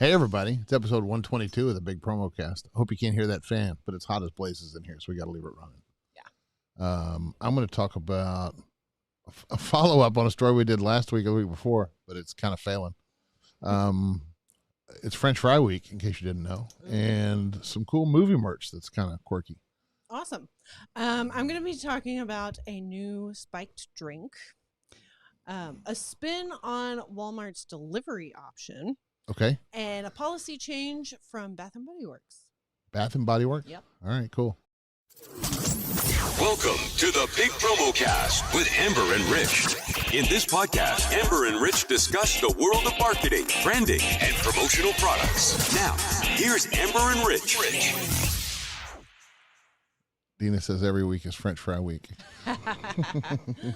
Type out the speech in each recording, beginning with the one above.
Hey, everybody. It's episode 122 of the Big Promo Cast. I hope you can't hear that fan, but it's hot as blazes in here, so we got to leave it running. Yeah. I'm going to talk about a follow-up on a story we did last week or the week before, but it's kind of failing. It's French Fry Week, in case you didn't know, and some cool movie merch that's kind of quirky. Awesome. I'm going to be talking about a new spiked drink, a spin on Walmart's delivery option. Okay. And a policy change from Bath & Body Works. Bath & Body Works? Yep. All right, cool. Welcome to the Big Promo Cast with Amber and Rich. In this podcast, Amber and Rich discuss the world of marketing, branding, and promotional products. Now, here's Amber and Rich. Dina says every week is French Fry Week.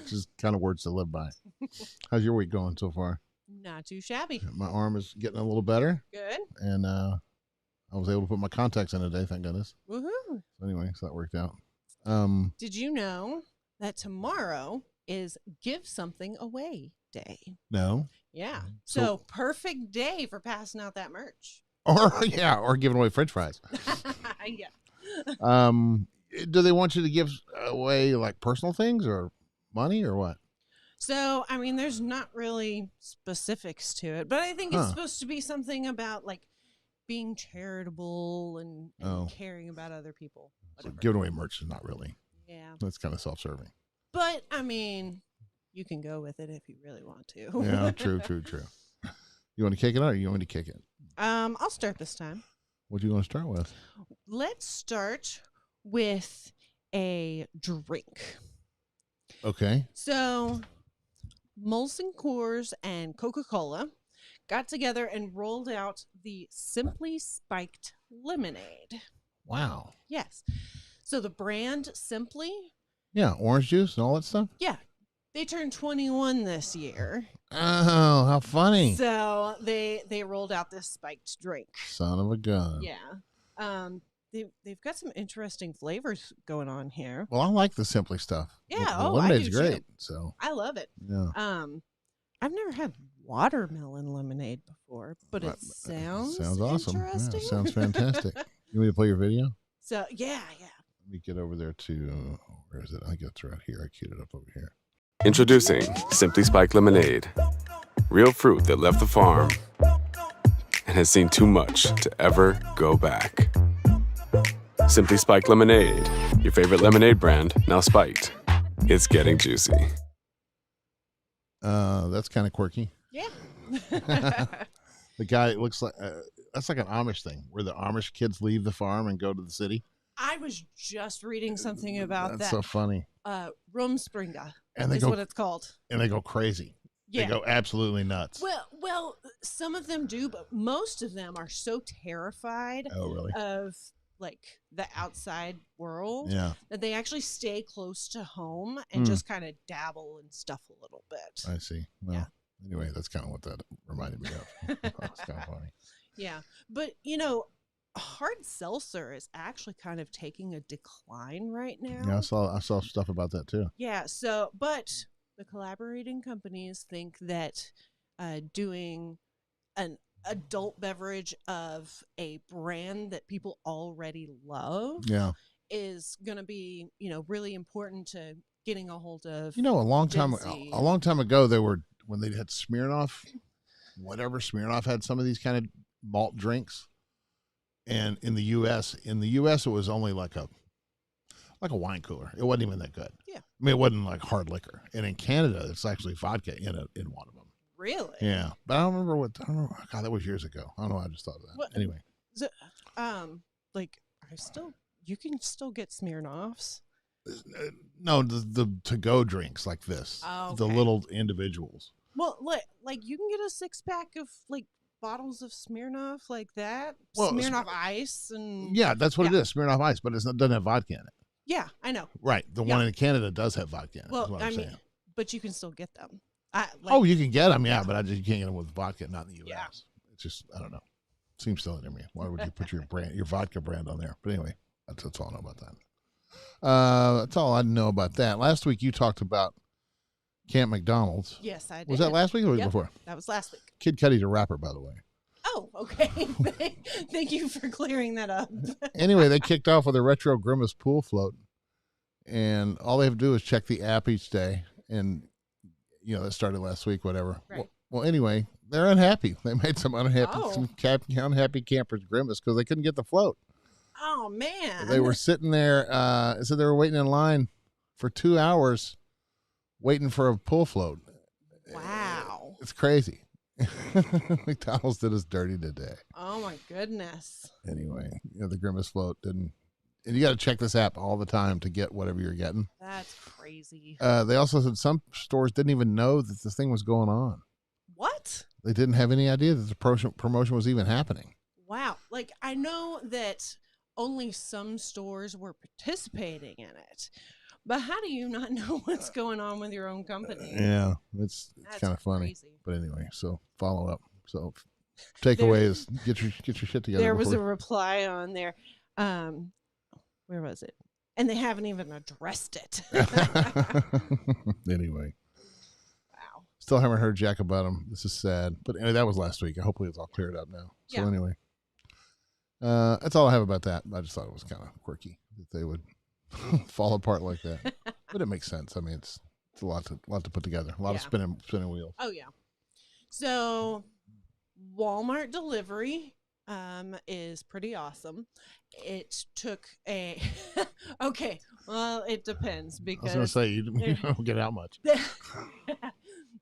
Just kind of words to live by. How's your week going so far? Not too shabby. My arm is getting a little better. Good. And I was able to put my contacts in today, thank goodness. Woohoo. So anyway, so that worked out. Did you know that tomorrow is Give Something Away Day? No. Yeah. So perfect day for passing out that merch. Or giving away French fries. Yeah. Do they want you to give away like personal things or money or what? So, I mean, there's not really specifics to it, but I think it's supposed to be something about like being charitable and caring about other people. So giving away merch is not really. Yeah. That's kind of self-serving. But, I mean, you can go with it if you really want to. Yeah, true. You want to kick it out or you want me to kick it? I'll start this time. What do you want to start with? Let's start with a drink. Okay. So, Molson Coors and Coca-Cola got together and rolled out the Simply Spiked Lemonade. Wow. Yes. So the brand Simply. Yeah, orange juice and all that stuff? Yeah. They turned 21 this year. Oh, how funny. So they rolled out this spiked drink. Son of a gun. Yeah. They've got some interesting flavors going on here. Well, I like the Simply stuff. Yeah. The lemonade's I do great. too. So I love it. Yeah. I've never had watermelon lemonade before, but it sounds awesome. interesting. Yeah, sounds fantastic. You want me to play your video? So yeah. Let me get over there to, where is it? I think it's right here. I queued it up over here. Introducing Simply Spiked Lemonade. Real fruit that left the farm and has seen too much to ever go back. Simply Spiked Lemonade, your favorite lemonade brand, now spiked. It's getting juicy. That's kind of quirky. Yeah. The guy looks like, that's like an Amish thing where the Amish kids leave the farm and go to the city. I was just reading something about that. That's so funny. Rumspringa And is what it's called. And they go crazy. Yeah. They go absolutely nuts. Well, some of them do, but most of them are so terrified of like the outside world that they actually stay close to home and just kind of dabble and stuff a little bit. I see. Well, anyway, that's kind of what that reminded me of. That's kind of funny. Yeah. But, hard seltzer is actually kind of taking a decline right now. Yeah, I saw stuff about that too. Yeah. So, but the collaborating companies think that doing an adult beverage of a brand that people already love is going to be, really important to getting a hold of. A long time ago, when they had Smirnoff, Smirnoff had some of these kind of malt drinks. And in the U.S., it was only like a wine cooler. It wasn't even that good. Yeah. I mean, it wasn't like hard liquor. And in Canada, it's actually vodka in one of them. Really? Yeah. But I don't remember God, that was years ago. I don't know. I just thought of that. What, anyway. So, you can still get Smirnoffs. No, the to-go drinks like this. Oh, okay. The little individuals. Well, like you can get a 6-pack of like bottles of Smirnoff like that. Well, Smirnoff Ice and that's what it is. Smirnoff Ice, but it doesn't have vodka in it. Yeah, I know. Right. The one in Canada does have vodka in it. Well, I mean, but you can still get them. You can get them, but you can't get them with vodka, not in the U.S. Yeah. It's just, I don't know. Seems silly to me. Why would you put your vodka brand on there? But anyway, that's all I know about that. That's all I know about that. Last week you talked about Camp McDonald's. Yes, I did. Was that last week or the week before? That was last week. Kid Cudi's a rapper, by the way. Oh, okay. Thank you for clearing that up. Anyway, they kicked off with a retro Grimace pool float, and all they have to do is check the app each day, and that started last week, whatever. Right. Well, anyway, they're unhappy. They made some unhappy Oh. unhappy campers Grimace because they couldn't get the float. Oh man. They were sitting there. So they were waiting in line for 2 hours, waiting for a pool float. Wow. It's crazy. McDonald's did us dirty today. Oh my goodness. Anyway, the Grimace float didn't. And you got to check this app all the time to get whatever you're getting. That's crazy. They also said some stores didn't even know that this thing was going on. What? They didn't have any idea that the promotion was even happening. Wow. Like, I know that only some stores were participating in it, but how do you not know what's going on with your own company? Yeah, it's kind of funny. Crazy. But anyway, so follow up. So takeaway is get your shit together. There was a reply on there. Where was it? And they haven't even addressed it. Anyway. Wow. Still haven't heard jack about them. This is sad. But anyway, that was last week. Hopefully it's all cleared up now. So anyway. That's all I have about that. I just thought it was kind of quirky that they would fall apart like that. But it makes sense. I mean, it's a lot to put together. A lot of spinning wheels. Oh yeah. So Walmart delivery is pretty awesome. It took a okay. Well, it depends because I was going to say you don't get out much.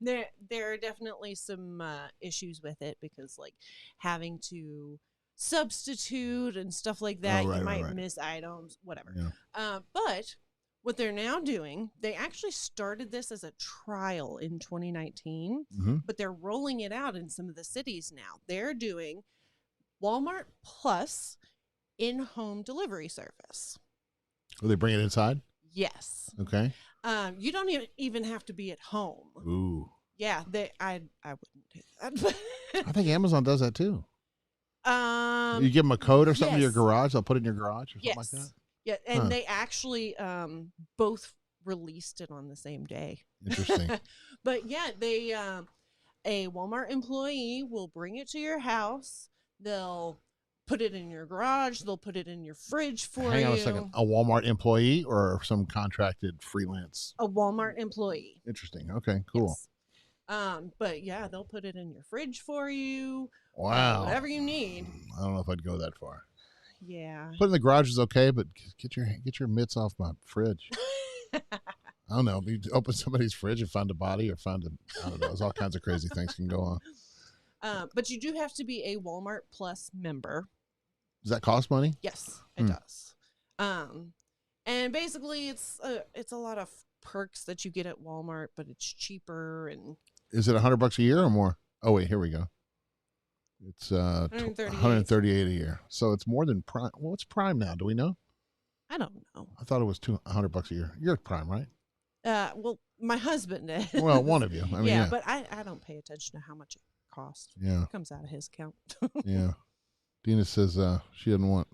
There are definitely some issues with it because like having to substitute and stuff like that, you might miss items, whatever. Yeah. But what they're now doing, they actually started this as a trial in 2019, but they're rolling it out in some of the cities now. They're doing Walmart Plus in-home delivery service. Will they bring it inside? Yes. Okay. You don't even have to be at home. Ooh. Yeah, I wouldn't do that. I think Amazon does that too. You give them a code or something to your garage. They'll put it in your garage or something like that. Yeah, and they actually both released it on the same day. Interesting. But yeah, they a Walmart employee will bring it to your house. They'll put it in your garage. They'll put it in your fridge for you. Hang on a second. A Walmart employee or some contracted freelance? A Walmart employee. Interesting. Okay, cool. Yes. But yeah, they'll put it in your fridge for you. Wow. Whatever you need. I don't know if I'd go that far. Yeah. Put in the garage is okay, but get your mitts off my fridge. I don't know. You open somebody's fridge and find a body or I don't know. There's all kinds of crazy things can go on. But you do have to be a Walmart Plus member. Does that cost money? Yes, it does. And basically it's a lot of perks that you get at Walmart, but it's cheaper. And is it $100 a year or more? Oh wait, here we go. It's $138 a year. So it's more than Prime. Well, what's Prime now? Do we know? I don't know. I thought it was $100 a year. You're at Prime, right? Well, my husband is. Well, one of you. I mean, yeah. But I don't pay attention to how much it costs. Yeah. It comes out of his account. Yeah. Dina says she doesn't want.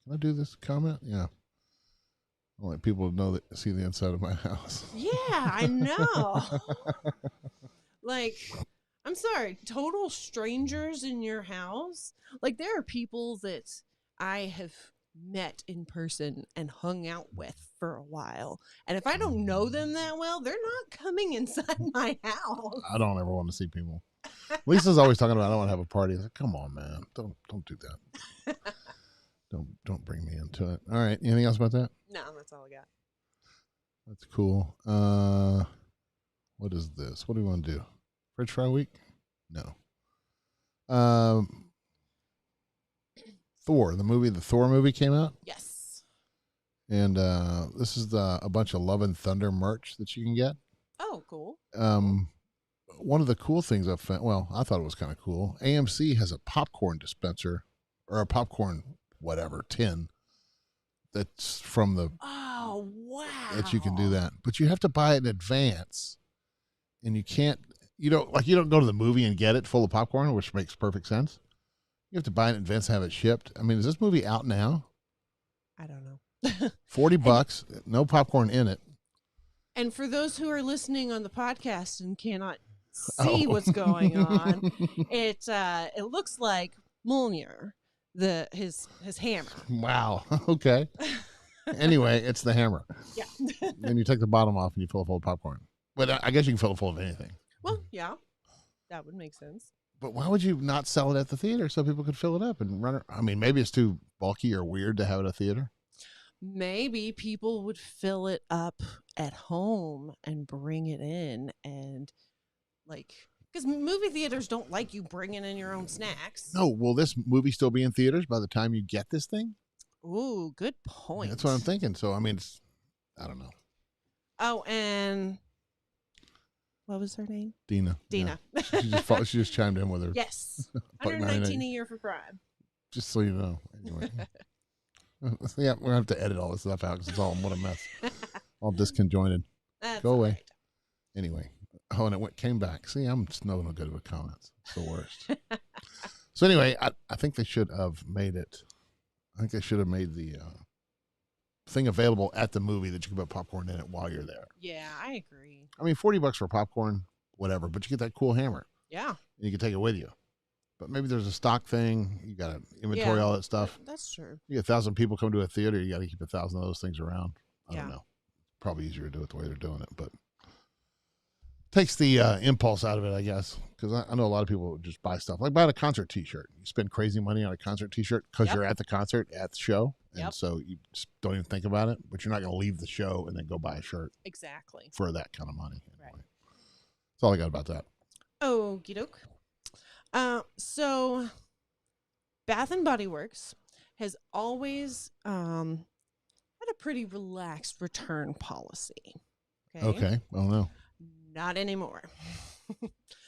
Can I do this comment? Yeah. I want people to know see the inside of my house. Yeah, I know. Like, I'm sorry, total strangers in your house. Like, there are people that I have met in person and hung out with for a while. And if I don't know them that well, they're not coming inside my house. I don't ever want to see people. Lisa's always talking about I don't want to have a party. I was like, come on, man. Don't do that. Don't bring me into it. All right. Anything else about that? No, that's all I got. That's cool. What is this? What do we want to do? Fridge Fry Week? No. Thor, the Thor movie came out. Yes. And this is a bunch of Love and Thunder merch that you can get. Oh, cool. One of the cool things I found, well, I thought it was kind of cool. AMC has a popcorn dispenser or a popcorn tin that's from the. Oh, wow. That you can do that. But you have to buy it in advance. And you don't go to the movie and get it full of popcorn, which makes perfect sense. You have to buy it in advance and have it shipped. I mean, is this movie out now? I don't know. $40, no popcorn in it. And for those who are listening on the podcast and cannot see what's going on. It looks like MJOLNIR, his hammer. Wow. Okay. Anyway, it's the hammer. Yeah. And you take the bottom off and you fill it full of popcorn. But I guess you can fill it full of anything. Well, yeah, that would make sense. But why would you not sell it at the theater so people could fill it up and run it? I mean, maybe it's too bulky or weird to have it at a theater. Maybe people would fill it up at home and bring it in, and because movie theaters don't like you bringing in your own snacks. No, will this movie still be in theaters by the time you get this thing? Ooh, good point. That's what I'm thinking. So, I mean, I don't know. Oh, and what was her name? Dina. Dina. Yeah. She just chimed in with her. Yes. 119 a year for Prime. Just so you know. Anyway. Yeah, we're going to have to edit all this stuff out because it's all what a mess. All disconjointed. That's Go away. right. Anyway. Oh, and it came back. See, I'm just no good with comments. It's the worst. So anyway, I think they should have made it. I think they should have made the thing available at the movie that you can put popcorn in it while you're there. Yeah, I agree. I mean, $40 for popcorn, whatever, but you get that cool hammer. Yeah. And you can take it with you. But maybe there's a stock thing. You got to inventory all that stuff. That's true. You get 1,000 people come to a theater. You got to keep 1,000 of those things around. I don't Yeah. know. Probably easier to do it the way they're doing it, but takes the impulse out of it, I guess. Because I know a lot of people would just buy stuff like buy a concert T-shirt. You spend crazy money on a concert T-shirt because Yep. you're at the concert at the show, and Yep. so you just don't even think about it. But you're not going to leave the show and then go buy a shirt Exactly. for that kind of money. Anyway. Right. That's all I got about that. Okie doke. So Bath and Body Works has always had a pretty relaxed return policy. Okay. Oh no. Not anymore.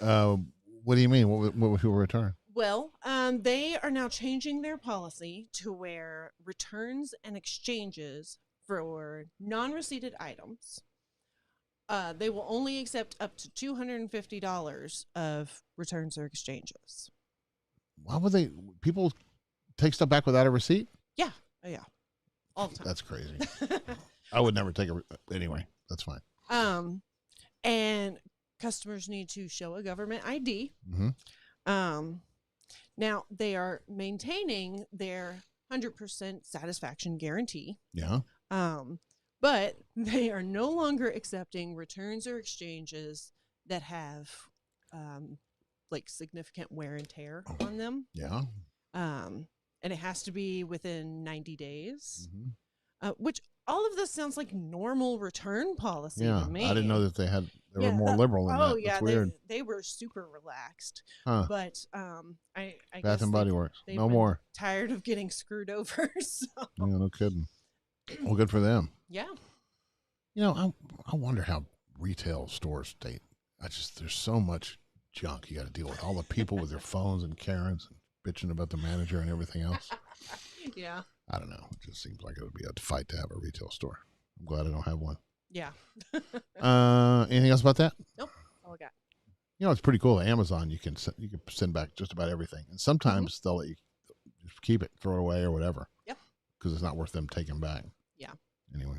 What do you mean? What would people return? Well, they are now changing their policy to where returns and exchanges for non-receipted items, they will only accept up to $250 of returns or exchanges. Why would they? People take stuff back without a receipt? Yeah. Oh, yeah. All the time. That's crazy. I would never take anyway. That's fine. And customers need to show a government ID. Mm-hmm. Now they are maintaining their 100% satisfaction guarantee. Yeah. But they are no longer accepting returns or exchanges that have significant wear and tear on them. Yeah. And it has to be within 90 days, Mm-hmm. which all of this sounds like normal return policy Yeah. to me. I didn't know that they were more liberal than that. Oh, yeah. That's weird. They were super relaxed. Huh. But I Bath guess and Body Works. they've No been more. tired of getting screwed over. So. Yeah, no kidding. Well, good for them. Yeah. You know, I wonder how retail stores date. There's so much junk you got to deal with. All the people with their phones and Karens and bitching about the manager and everything else. Yeah. I don't know. It just seems like it would be a fight to have a retail store. I'm glad I don't have one. Yeah. Anything else about that? Nope. That's all I got. You know, it's pretty cool. Amazon, you can send back just about everything, and sometimes they'll let you just keep it, throw it away, or whatever. Yep. Because it's not worth them taking back. Yeah. Anyway.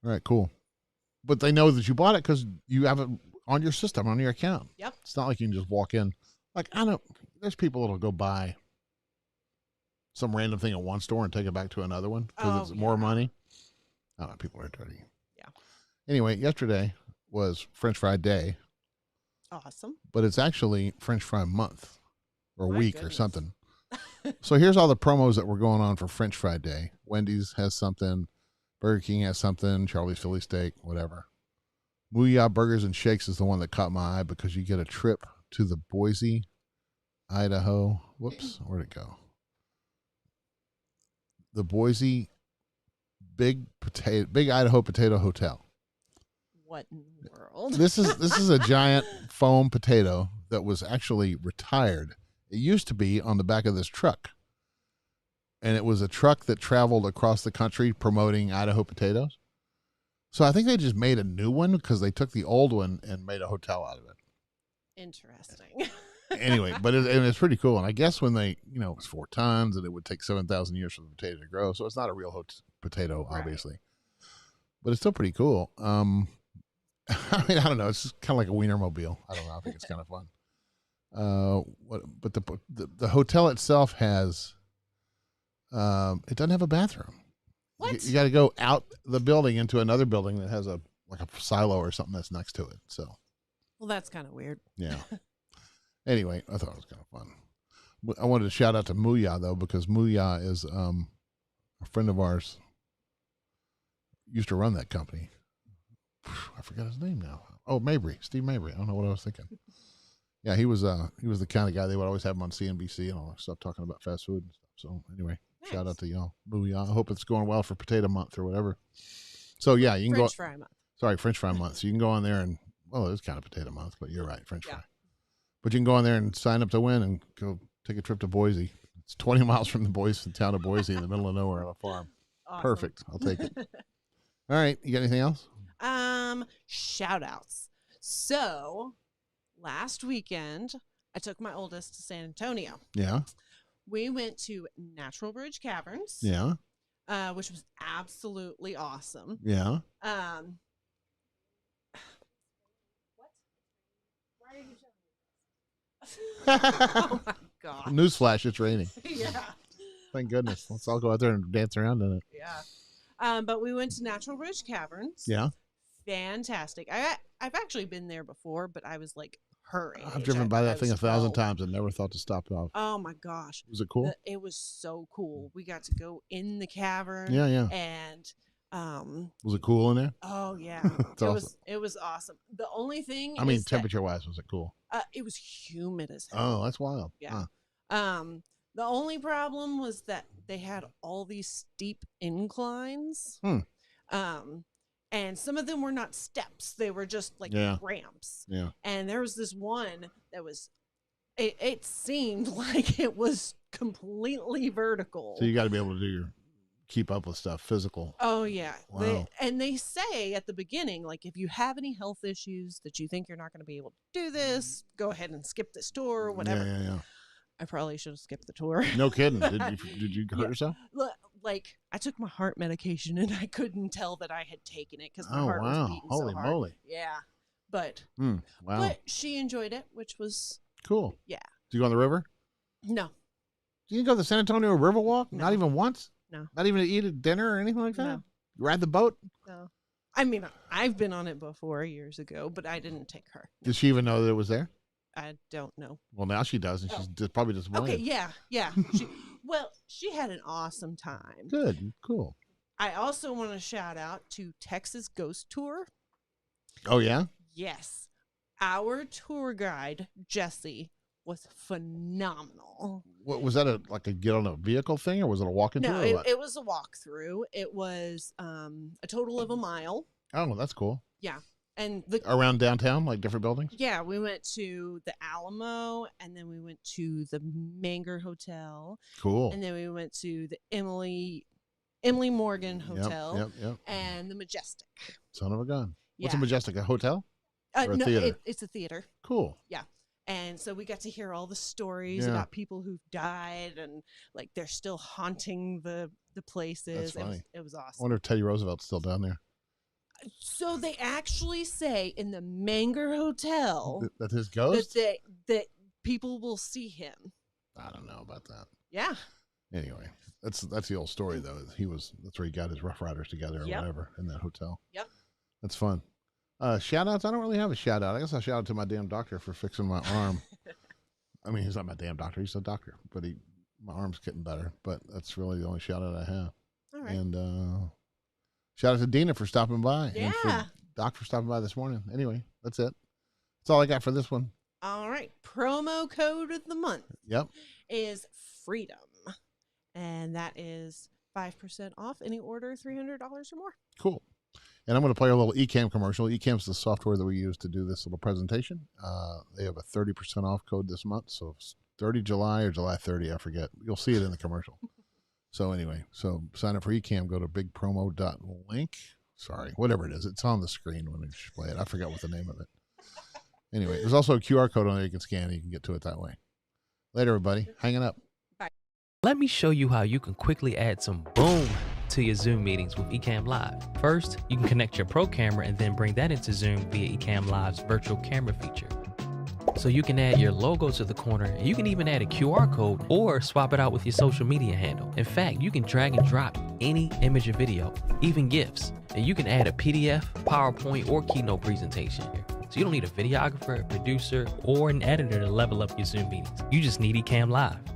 All right, cool. But they know that you bought it because you have it on your system, on your account. Yep. It's not like you can just walk in. Like, there's people that'll go buy some random thing at one store and take it back to another one because it's more money. I don't know. People are dirty. Yeah. Anyway, yesterday was French Fry Day, Awesome. but it's actually French Fry Month or My week or goodness. something. So here's all the promos that were going on for French Fry Day. Wendy's has something. Burger King has something. Charlie's Philly Steak, whatever. MOOYAH Burgers and Shakes is the one that caught my eye because you get a trip to the Boise, Idaho. Whoops, where'd it go? The Boise Big Idaho Potato Hotel. What in the world? This is a giant foam potato that was actually retired. It used to be on the back of this truck. And it was a truck that traveled across the country promoting Idaho potatoes. So I think they just made a new one because they took the old one and made a hotel out of it. Interesting. Anyway, but it's pretty cool. And I guess when they, it's 4 tons and it would take 7,000 years for the potato to grow. So it's not a real potato, Right. obviously. But it's still pretty cool. I mean, I don't know. It's just kind of like a Wienermobile. I don't know. I think it's kind of fun. But the hotel itself has, it doesn't have a bathroom. What? You got to go out the building into another building that has like a silo or something that's next to it. So, Well, that's kind of weird. yeah. Anyway, I thought it was kind of fun. I wanted to shout out to MOOYAH though, because MOOYAH is a friend of ours. Used to run that company. I forgot his name now. Oh, Mabry, Steve Mabry. I don't know what I was thinking. Yeah, he was the kind of guy they would always have him on CNBC and all that stuff, talking about fast food and stuff. So anyway, shout out to y'all, MOOYAH. I hope it's going well for Potato Month or whatever. So yeah, you can French fry month. Sorry, French Fry Month. So you can go on there and it is kind of Potato Month, but you're right, French fry. But you can go on there and sign up to win and go take a trip to Boise. It's 20 miles from the town of Boise in the middle of nowhere on a farm. Awesome. Perfect. I'll take it. All right, you got anything else? Shout outs. So last weekend, I took my oldest to San Antonio. Yeah. We went to Natural Bridge Caverns. Yeah. Which was absolutely awesome. Yeah. What? Why are you showing me this? Oh my god. Newsflash, it's raining. Yeah. Thank goodness. Let's all go out there and dance around in it. Yeah. But we went to Natural Bridge Caverns. Yeah. Fantastic. I've actually been there before, but I was like her age. I've driven by that thing 1,000 12. times and never thought to stop off. Oh my gosh. Was it cool? It was so cool. We got to go in the cavern. Yeah, yeah. And was it cool in there? oh yeah. Awesome. It was awesome. The only thing I mean, is temperature wise, was it cool? it was humid as hell. Oh, that's wild. Yeah. Huh. The only problem was that they had all these steep inclines. And some of them were not steps. They were just like ramps. Yeah. And there was this one that was, it seemed like it was completely vertical. So you got to be able to keep up with stuff, physical. Oh, yeah. Wow. They say at the beginning, like, if you have any health issues that you think you're not going to be able to do this, go ahead and skip this tour or whatever. Yeah. I probably should have skipped the tour. No kidding. Did you hurt yourself? Look, like, I took my heart medication and I couldn't tell that I had taken it because my heart was beating Holy so hard. moly. Yeah. But Wow. but she enjoyed it, which was Cool. Yeah. Did you go on the river? No. Did you go to the San Antonio Riverwalk? No. Not even once? No. Not even to eat a dinner or anything like that? No. You ride the boat? No. I mean, I've been on it before years ago, but I didn't take her. Did she even know that it was there? I don't know. Well, now she does, and she's probably disappointed. Okay, yeah. She had an awesome time. Good, cool. I also want to shout out to Texas Ghost Tour. Oh, yeah? Yes. Our tour guide, Jesse, was phenomenal. What was that? Like a get on a vehicle thing, or was it a walking No, tour? Or what? it was a walkthrough. It was a total of a mile. Oh, that's cool. Yeah. And Around downtown, like different buildings? Yeah, we went to the Alamo, and then we went to the Manger Hotel. Cool. And then we went to the Emily Morgan Hotel. Yep. And the Majestic. Son of a gun. What's a Yeah. Majestic? A hotel? Or a No, theater? it's a theater. Cool. Yeah. And so we got to hear all the stories Yeah. about people who've died, and like they're still haunting the places. That's funny. It was I awesome. wonder if Teddy Roosevelt's still down there. So they actually say in the Manger Hotel That his ghost? that people will see him. I don't know about that. Yeah. Anyway, that's the old story though. That's where he got his Rough Riders together or whatever in that hotel. Yep. That's fun. Shout outs? I don't really have a shout out. I guess I'll shout out to my damn doctor for fixing my arm. I mean, he's not my damn doctor. He's a doctor, but my arm's getting better. But that's really the only shout out I have. All right. And shout out to Dina for stopping by. Yeah. And for Doc for stopping by this morning. Anyway, that's it. That's all I got for this one. All right. Promo code of the month Yep. is freedom. And that is 5% off any order $300 or more. Cool. And I'm going to play a little Ecamm commercial. Ecamm's the software that we use to do this little presentation. They have a 30% off code this month. So it's 30 July or July 30, I forget. You'll see it in the commercial. So anyway, sign up for Ecamm. Go to bigpromo.link. Sorry, whatever it is. It's on the screen when we display it. I forgot what the name of it. Anyway, there's also a QR code on there you can scan. You can get to it that way. Later, everybody. Hanging up. Let me show you how you can quickly add some boom to your Zoom meetings with Ecamm Live. First, you can connect your pro camera and then bring that into Zoom via Ecamm Live's virtual camera feature. So you can add your logo to the corner, and you can even add a QR code or swap it out with your social media handle. In fact, you can drag and drop any image or video, even GIFs. And you can add a PDF, PowerPoint, or Keynote presentation here. So you don't need a videographer, a producer, or an editor to level up your Zoom meetings. You just need Ecamm Live.